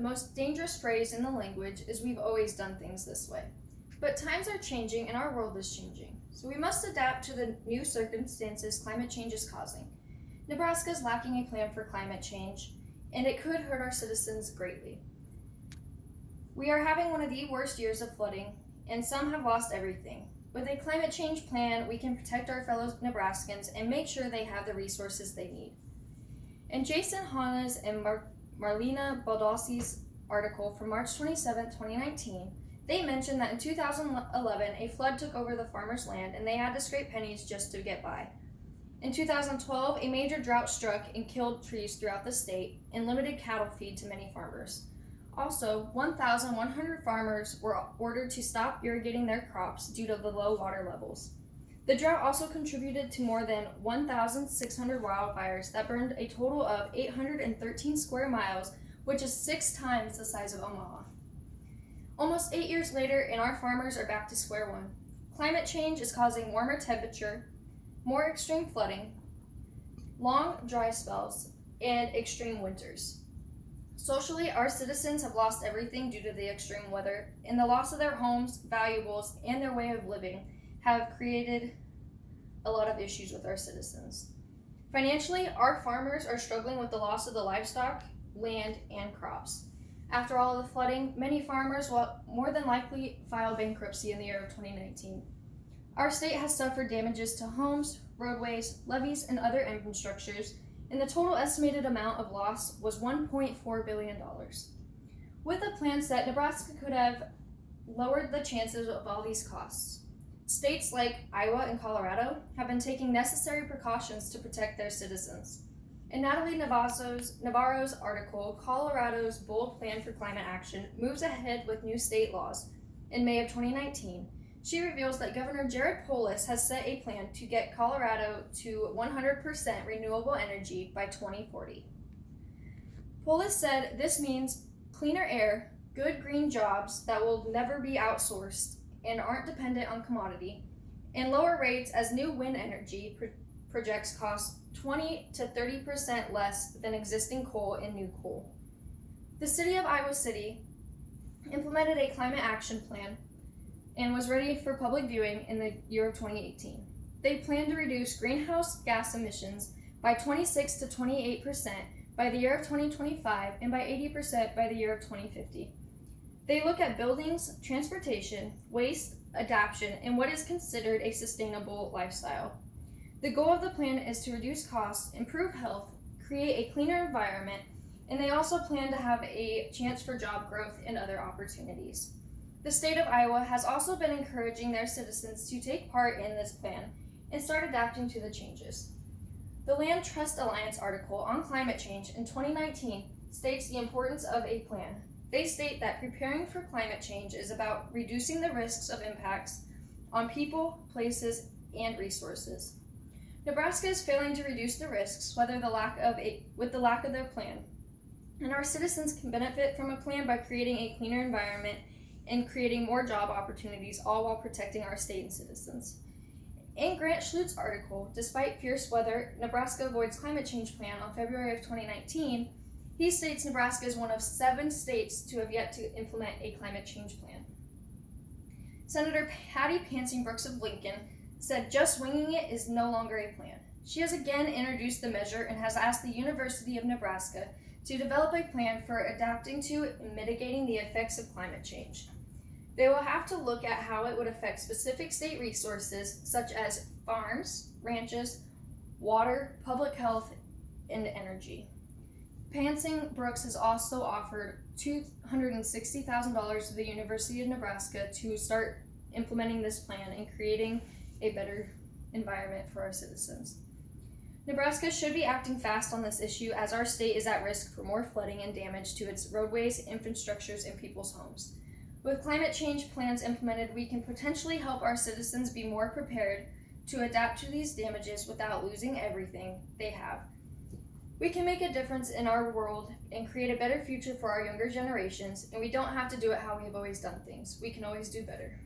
most dangerous phrase in the language is "we've always done things this way." But times are changing and our world is changing, so we must adapt to the new circumstances climate change is causing. Nebraska is lacking a plan for climate change, and it could hurt our citizens greatly. We are having one of the worst years of flooding, and some have lost everything. With a climate change plan, we can protect our fellow Nebraskans and make sure they have the resources they need. In Jason Hanna's and Marlena Baldacci's article from March 27, 2019, they mentioned that in 2011, a flood took over the farmers' land and they had to scrape pennies just to get by. In 2012, a major drought struck and killed trees throughout the state and limited cattle feed to many farmers. Also, 1,100 farmers were ordered to stop irrigating their crops due to the low water levels. The drought also contributed to more than 1,600 wildfires that burned a total of 813 square miles, which is 6 times the size of Omaha. Almost 8 years later, and our farmers are back to square one. Climate change is causing warmer temperature, more extreme flooding, long dry spells, and extreme winters. Socially, our citizens have lost everything due to the extreme weather, and the loss of their homes, valuables, and their way of living have created a lot of issues with our citizens. Financially, our farmers are struggling with the loss of the livestock, land, and crops. After all of the flooding, many farmers will more than likely file bankruptcy in the year of 2019. Our state has suffered damages to homes, roadways, levees, and other infrastructures, and the total estimated amount of loss was $1.4 billion. With a plan set, Nebraska could have lowered the chances of all these costs. States like Iowa and Colorado have been taking necessary precautions to protect their citizens. In Natalie Navarro's article, Colorado's Bold Plan for Climate Action moves ahead with new state laws. In May of 2019, she reveals that Governor Jared Polis has set a plan to get Colorado to 100% renewable energy by 2040. Polis said this means cleaner air, good green jobs that will never be outsourced and aren't dependent on commodity, and lower rates as new wind energy projects cost 20 to 30% less than existing coal and new coal. The city of Iowa City implemented a climate action plan and was ready for public viewing in the year of 2018. They plan to reduce greenhouse gas emissions by 26 to 28% by the year of 2025 and by 80% by the year of 2050. They look at buildings, transportation, waste, adaptation, and what is considered a sustainable lifestyle. The goal of the plan is to reduce costs, improve health, create a cleaner environment, and they also plan to have a chance for job growth and other opportunities. The state of Iowa has also been encouraging their citizens to take part in this plan and start adapting to the changes. The Land Trust Alliance article on climate change in 2019 states the importance of a plan. They state that preparing for climate change is about reducing the risks of impacts on people, places, and resources. Nebraska is failing to reduce the risks with the lack of their plan, and our citizens can benefit from a plan by creating a cleaner environment and creating more job opportunities, all while protecting our state and citizens. In Grant Schlut's article, Despite Fierce Weather, Nebraska Avoids Climate Change Plan on February of 2019, he states Nebraska is one of 7 states to have yet to implement a climate change plan. Senator Patty Pansing Brooks of Lincoln said just winging it is no longer a plan. She has again introduced the measure and has asked the University of Nebraska to develop a plan for adapting to and mitigating the effects of climate change. They will have to look at how it would affect specific state resources such as farms, ranches, water, public health, and energy. Pansing Brooks has also offered $260,000 to the University of Nebraska to start implementing this plan and creating a better environment for our citizens. Nebraska should be acting fast on this issue as our state is at risk for more flooding and damage to its roadways, infrastructures, and people's homes. With climate change plans implemented, we can potentially help our citizens be more prepared to adapt to these damages without losing everything they have. We can make a difference in our world and create a better future for our younger generations, and we don't have to do it how we've always done things. We can always do better.